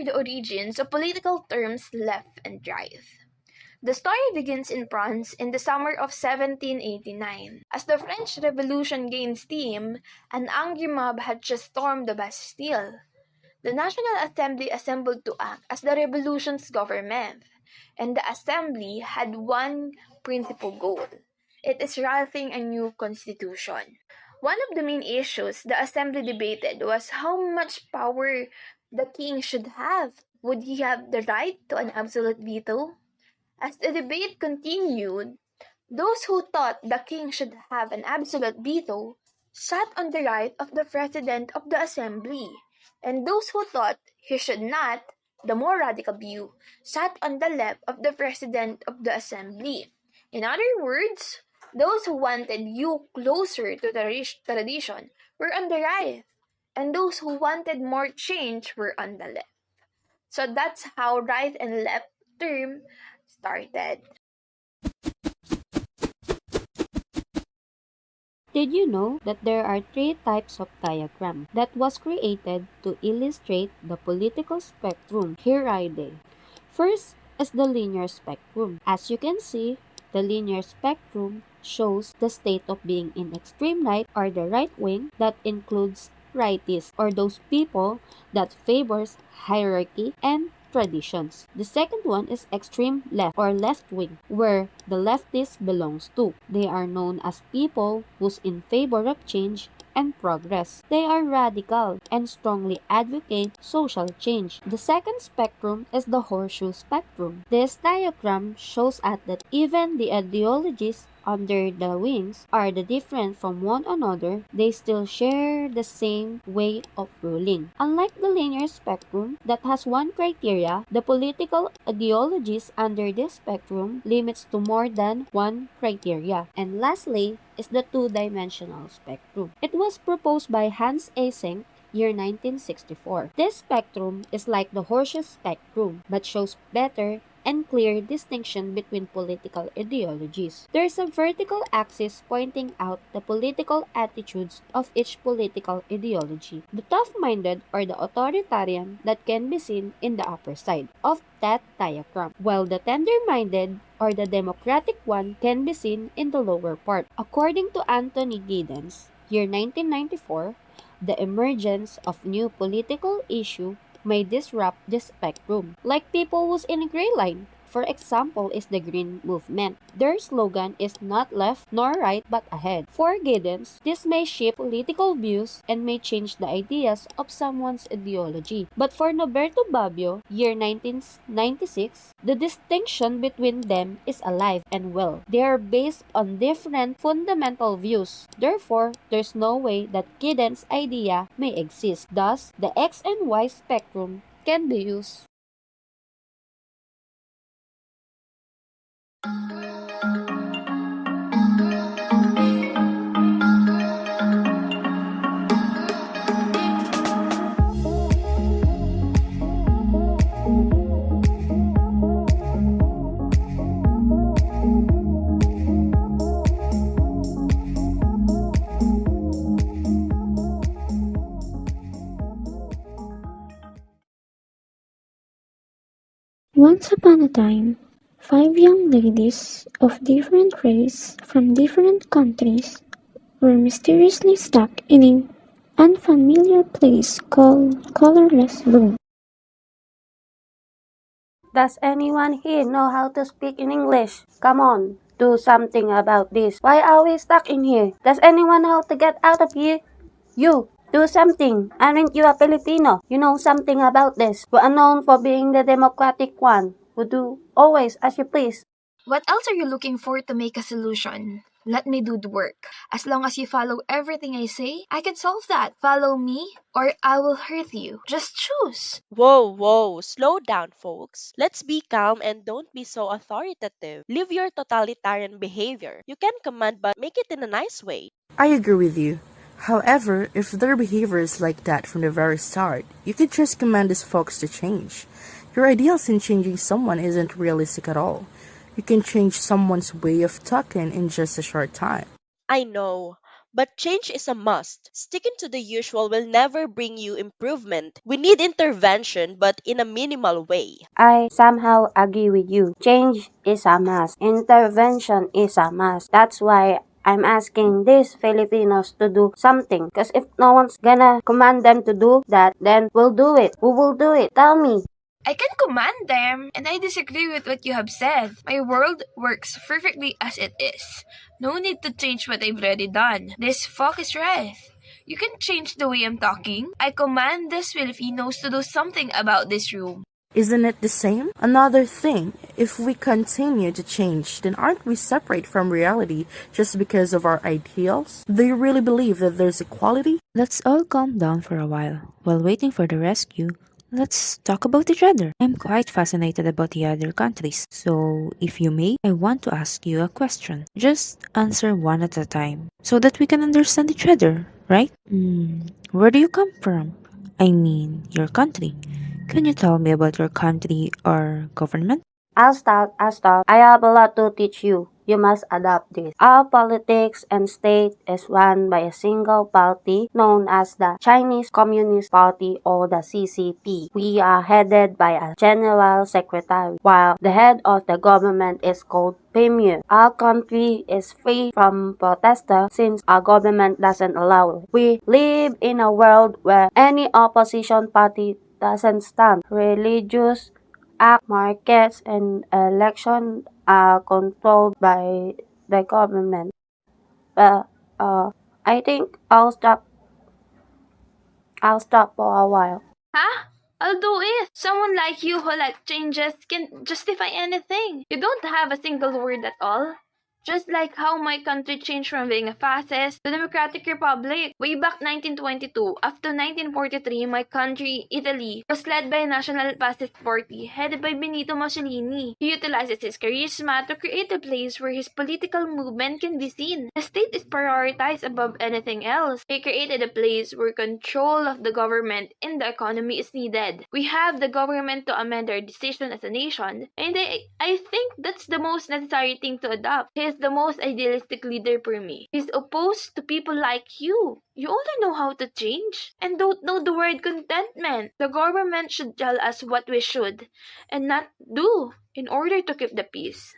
are the origins of political terms left and right. The story begins in France in the summer of 1789. As the French Revolution gained steam, an angry mob had just stormed the Bastille. The National Assembly assembled to act as the revolution's government, and the assembly had one principal goal. It is writing a new constitution. One of the main issues the assembly debated was how much power the king should have. Would he have the right to an absolute veto? As the debate continued, those who thought the king should have an absolute veto sat on the right of the president of the assembly, and those who thought he should not, the more radical view, sat on the left of the president of the assembly. In other words, those who wanted you closer to the tradition were on the right, and those who wanted more change were on the left. So that's how right and left term started. Did you know that there are 3 types of diagram that was created to illustrate the political spectrum? Here are they. First is the linear spectrum. As you can see, the linear spectrum shows the state of being in extreme right or the right wing that includes rightists or those people that favors hierarchy and traditions. The second one is extreme left or left wing, where the leftist belongs to. They are known as people who's in favor of change and progress. They are radical and strongly advocate social change. The second spectrum is the horseshoe spectrum. This diagram shows us that even the ideologies under the wings are the different from one another, they still share the same way of ruling. Unlike the linear spectrum that has one criteria, the political ideologies under this spectrum limits to more than one criteria. And lastly is the two-dimensional spectrum. It was proposed by Hans Eysenck year 1964. This spectrum is like the horseshoe spectrum but shows better and clear distinction between political ideologies. There is a vertical axis pointing out the political attitudes of each political ideology. The tough-minded or the authoritarian that can be seen in the upper side of that diagram, while the tender-minded or the democratic one can be seen in the lower part. According to Anthony Giddens, year 1994, the emergence of new political issue may disrupt the spectrum, like people who's in a gray line. For example, is the Green Movement. Their slogan is not left nor right but ahead. For Giddens, this may shape political views and may change the ideas of someone's ideology. But for Norberto Baggio, year 1996, the distinction between them is alive and well. They are based on different fundamental views. Therefore, there's no way that Giddens' idea may exist. Thus, the X and Y spectrum can be used. Once upon a time, 5 young ladies of different race from different countries were mysteriously stuck in an unfamiliar place called Colorless Room. Does anyone here know how to speak in English? Come on, do something about this. Why are we stuck in here? Does anyone know how to get out of here? You, do something. Aren't you a Filipino? You know something about this. We are known for being the democratic one who do always as you please. What else are you looking for to make a solution? Let me do the work. As long as you follow everything I say, I can solve that. Follow me, or I will hurt you. Just choose. Whoa, slow down, folks. Let's be calm and don't be so authoritative. Leave your totalitarian behavior. You can command, but make it in a nice way. I agree with you. However, if their behavior is like that from the very start, you could just command these folks to change. Your ideals in changing someone isn't realistic at all. You can change someone's way of talking in just a short time. I know, But change is a must. Sticking to the usual will never bring you improvement. We need intervention, but in a minimal way. I somehow agree with you. Change is a must. Intervention is a must. That's why I'm asking these Filipinos to do something. Because if no one's gonna command them to do that, then we'll do it. Who will do it? Tell me. I can command them, and I disagree with what you have said. My world works perfectly as it is. No need to change what I've already done. This fuck is right. You can change the way I'm talking. I command these Filipinos to do something about this room. Isn't it the same? Another thing, if we continue to change, then aren't we separate from reality just because of our ideals? Do you really believe that there's equality? Let's all calm down for a while. While waiting for the rescue, let's talk about each other. I'm quite fascinated about the other countries, so if you may, I want to ask you a question. Just answer one at a time, so that we can understand each other, right? Where do you come from? I mean, your country. Can you tell me about your country or government? I'll start. I have a lot to teach you. You must adopt this. Our politics and state is run by a single party known as the Chinese Communist Party or the CCP. We are headed by a general secretary, while the head of the government is called Premier. Our country is free from protester since our government doesn't allow it. We live in a world where any opposition party doesn't stand. Religious act, markets, and election are controlled by the government. But I think I'll stop for a while. Huh? I'll do it. Someone like you who like changes can justify anything. You don't have a single word at all. Just like how my country changed from being a fascist to Democratic Republic. Way back 1922, after 1943, my country, Italy, was led by a national fascist party headed by Benito Mussolini. He utilizes his charisma to create a place where his political movement can be seen. The state is prioritized above anything else. He created a place where control of the government and the economy is needed. We have the government to amend our decision as a nation, and I think that's the most necessary thing to adopt. He is the most idealistic leader for me. He's opposed to people like you. You only know how to change and don't know the word contentment. The government should tell us what we should and not do in order to keep the peace.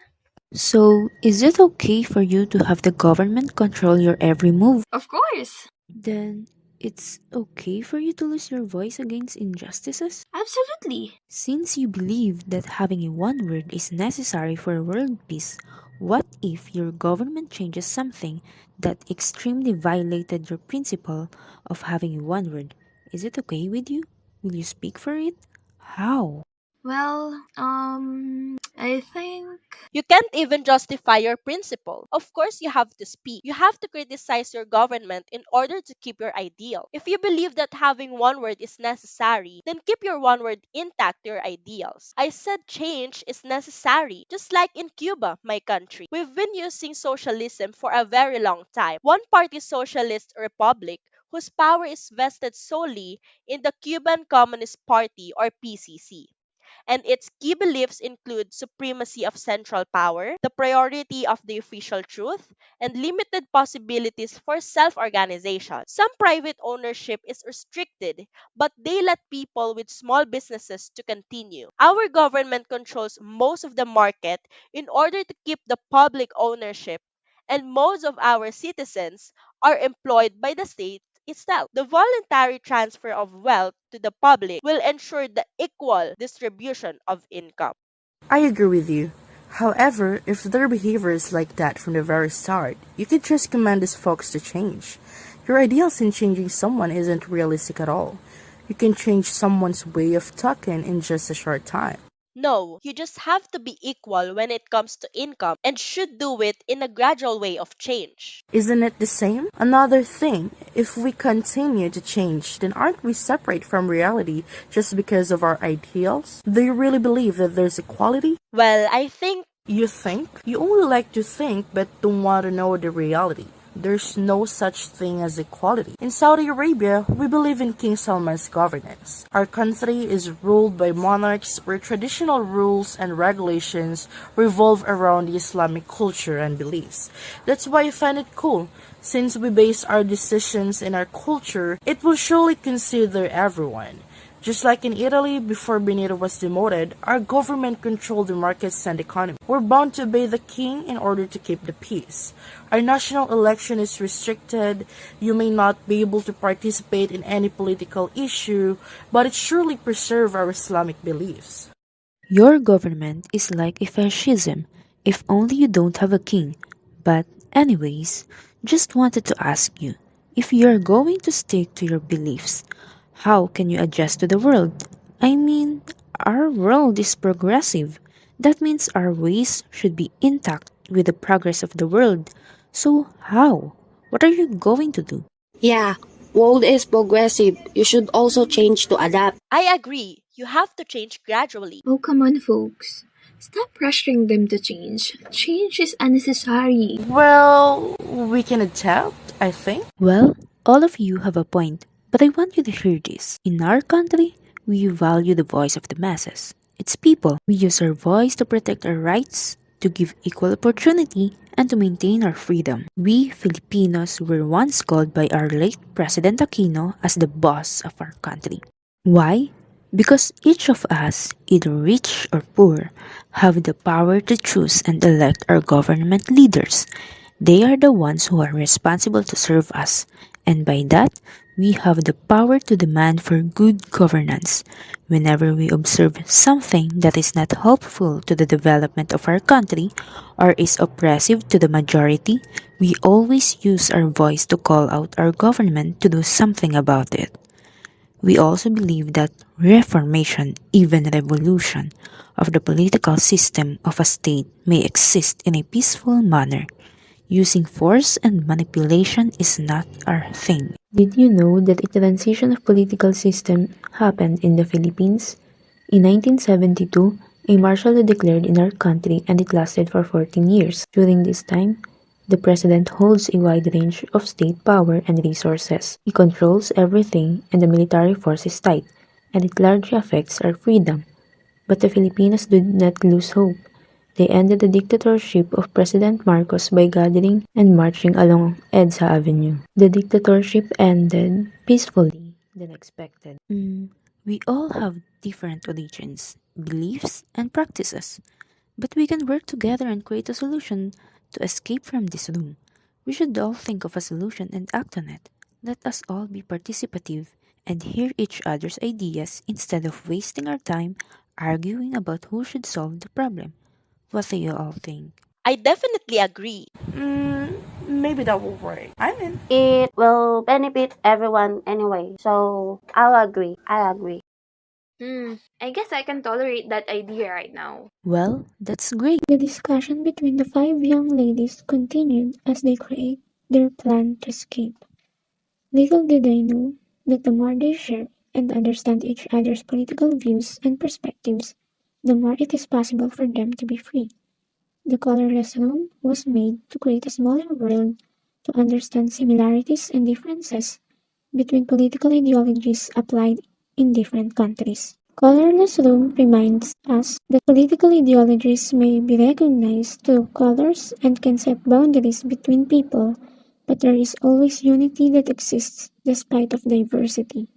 So, is it okay for you to have the government control your every move? Of course. Then, it's okay for you to lose your voice against injustices? Absolutely. Since you believe that having a one word is necessary for world peace, what if your government changes something that extremely violated your principle of having a one word? Is it okay with you? Will you speak for it? How? Well, I think... You can't even justify your principle. Of course, you have to speak. You have to criticize your government in order to keep your ideal. If you believe that having one word is necessary, then keep your one word intact to your ideals. I said change is necessary, just like in Cuba, my country. We've been using socialism for a very long time. One-party socialist republic whose power is vested solely in the Cuban Communist Party or PCC, and its key beliefs include supremacy of central power, the priority of the official truth, and limited possibilities for self-organization. Some private ownership is restricted, but they let people with small businesses to continue. Our government controls most of the market in order to keep the public ownership, and most of our citizens are employed by the state itself. The voluntary transfer of wealth to the public will ensure the equal distribution of income. I agree with you. However, if their behavior is like that from the very start, you could just command these folks to change. Your ideals in changing someone isn't realistic at all. You can change someone's way of talking in just a short time. No, you just have to be equal when it comes to income and should do it in a gradual way of change. Isn't it the same? Another thing, if we continue to change, then aren't we separate from reality just because of our ideals? Do you really believe that there's equality? Well, I think You think? You only like to think but don't want to know the reality. there's no such thing as equality. In Saudi Arabia, we believe in King Salman's governance. Our country is ruled by monarchs where traditional rules and regulations revolve around the Islamic culture and beliefs. That's why I find it cool. Since we base our decisions in our culture, it will surely consider everyone. Just like in Italy, before Benito was demoted, our government controlled the markets and economy. We're bound to obey the king in order to keep the peace. Our national election is restricted. You may not be able to participate in any political issue, but it surely preserves our Islamic beliefs. Your government is like a fascism, if only you don't have a king. But anyways, just wanted to ask you, if you're going to stick to your beliefs, how can you adjust to the world? I mean, our world is progressive. That means our ways should be intact with the progress of the world. So how? What are you going to do? Yeah, world is progressive. You should also change to adapt. I agree. You have to change gradually. Oh, come on, folks. Stop pressuring them to change. Change is unnecessary. Well, we can adapt, I think. Well, all of you have a point, but I want you to hear this. In our country, we value the voice of the masses. It's people. We use our voice to protect our rights, to give equal opportunity, and to maintain our freedom. We Filipinos were once called by our late President Aquino as the boss of our country. Why? Because each of us, either rich or poor, have the power to choose and elect our government leaders. They are the ones who are responsible to serve us, and by that, we have the power to demand for good governance. Whenever we observe something that is not helpful to the development of our country or is oppressive to the majority, we always use our voice to call out our government to do something about it. We also believe that reformation, even revolution, of the political system of a state may exist in a peaceful manner. Using force and manipulation is not our thing. Did you know that a transition of political system happened in the Philippines? In 1972, a martial law declared in our country and it lasted for 14 years. During this time, the president holds a wide range of state power and resources. He controls everything and the military force is tight, and it largely affects our freedom. But the Filipinos did not lose hope. They ended the dictatorship of President Marcos by gathering and marching along EDSA Avenue. The dictatorship ended peacefully than expected. We all have different religions, beliefs, and practices, but we can work together and create a solution to escape from this room. We should all think of a solution and act on it. Let us all be participative and hear each other's ideas instead of wasting our time arguing about who should solve the problem. What do you all think? I definitely agree. Maybe that will work. I'm in. It will benefit everyone anyway. So, I agree. I guess I can tolerate that idea right now. Well, that's great. The discussion between the five young ladies continued as they create their plan to escape. Little did they know that the more they share and understand each other's political views and perspectives, the more it is possible for them to be free. The colorless room was made to create a smaller world to understand similarities and differences between political ideologies applied in different countries. Colorless room reminds us that political ideologies may be recognized through colors and can set boundaries between people, but there is always unity that exists despite of diversity.